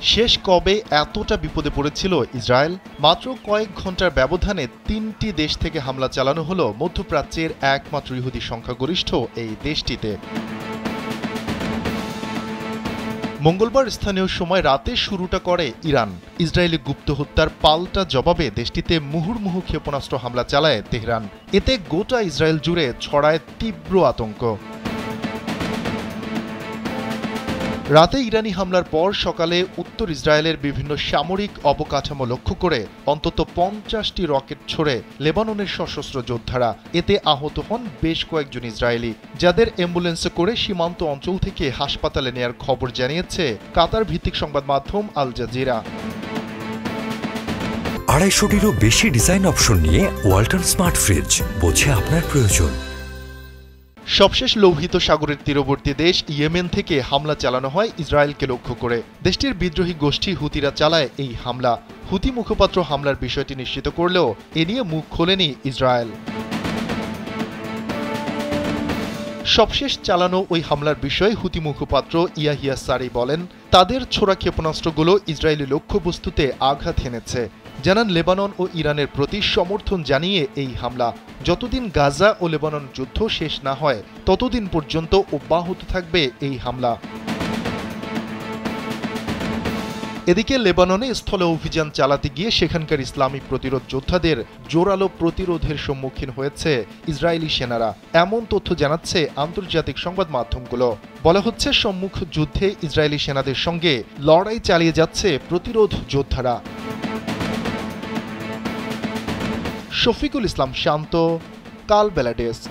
শেষ কবে এতটা বিপদে পড়েছিল ইসরায়েল? মাত্র কয়েক ঘন্টার ব্যবধানে ৩টি দেশ থেকে হামলা চালানো হলো মধ্যপ্রাচ্যের একমাত্র ইহুদি সংখ্যাগরিষ্ঠ এই দেশটিতে। মঙ্গলবার স্থানীয় সময় রাতে শুরুটা করে ইরান। ইসরায়েলি গুপ্ত হত্যার পাল্টা জবাবে দেশটিতে মুহুর্মুহু ক্ষেপণাস্ত্র হামলা চালায় তেহরান। এতে গোটা ইসরায়েল জুড়ে ছড়ায় তীব্র আতঙ্ক। রাতে ইরানি হামলার পর সকালে উত্তর ইসরায়েলের বিভিন্ন সামরিক অবকাঠামো লক্ষ্য করে অন্তত ৫০টি রকেট ছড়ে লেবাননের সশস্ত্র যোদ্ধারা। এতে আহত হন বেশ কয়েকজন ইসরায়েলি, যাদের অ্যাম্বুলেন্সে করে সীমান্ত অঞ্চল থেকে হাসপাতালে নেয়ার খবর জানিয়েছে কাতার ভিত্তিক সংবাদ মাধ্যম আল জাজিরা। ২৫০টিরও বেশি ডিজাইন অপশন নিয়ে ওয়ালটন স্মার্ট ফ্রিজ, বোঝে আপনার প্রয়োজন। সবশেষ লোহিত সাগরের তীরবর্তী দেশ ইয়েমেন থেকে হামলা চালানো হয় ইসরায়েলকে লক্ষ্য করে। দেশটির বিদ্রোহী গোষ্ঠী হুতিরা চালায় এই হামলা। হুতি মুখপাত্র হামলার বিষয়টি নিশ্চিত করলেও এ নিয়ে মুখ খোলেনি ইসরায়েল। সবশেষ চালানো ওই হামলার বিষয়ে হুতি মুখপাত্র ইয়াহিয়া সারি বলেন, তাদের ছোড়া ক্ষেপণাস্ত্রগুলো ইসরায়েলি লক্ষ্যবস্তুতে আঘাত হেনেছে। জানান, লেবানন ও ইরানের প্রতি সমর্থন জানিয়ে এই হামলা। যতদিন গাজা ও লেবানন যুদ্ধ শেষ না হয় ততদিন পর্যন্ত অব্যাহত থাকবে এই হামলা। এদিকে লেবাননে স্থলে অভিযান চালাতে গিয়ে সেখানকার ইসলামী প্রতিরোধ যোদ্ধাদের জোরালো প্রতিরোধের সম্মুখীন হয়েছে ইসরায়েলি সেনারা। এমন তথ্য জানাচ্ছে আন্তর্জাতিক সংবাদ মাধ্যমগুলো। বলা হচ্ছে, সম্মুখ যুদ্ধে ইসরায়েলি সেনাদের সঙ্গে লড়াই চালিয়ে যাচ্ছে প্রতিরোধ যোদ্ধারা। শফিকুল ইসলাম শান্ত, কালবেলা ডেস্ক।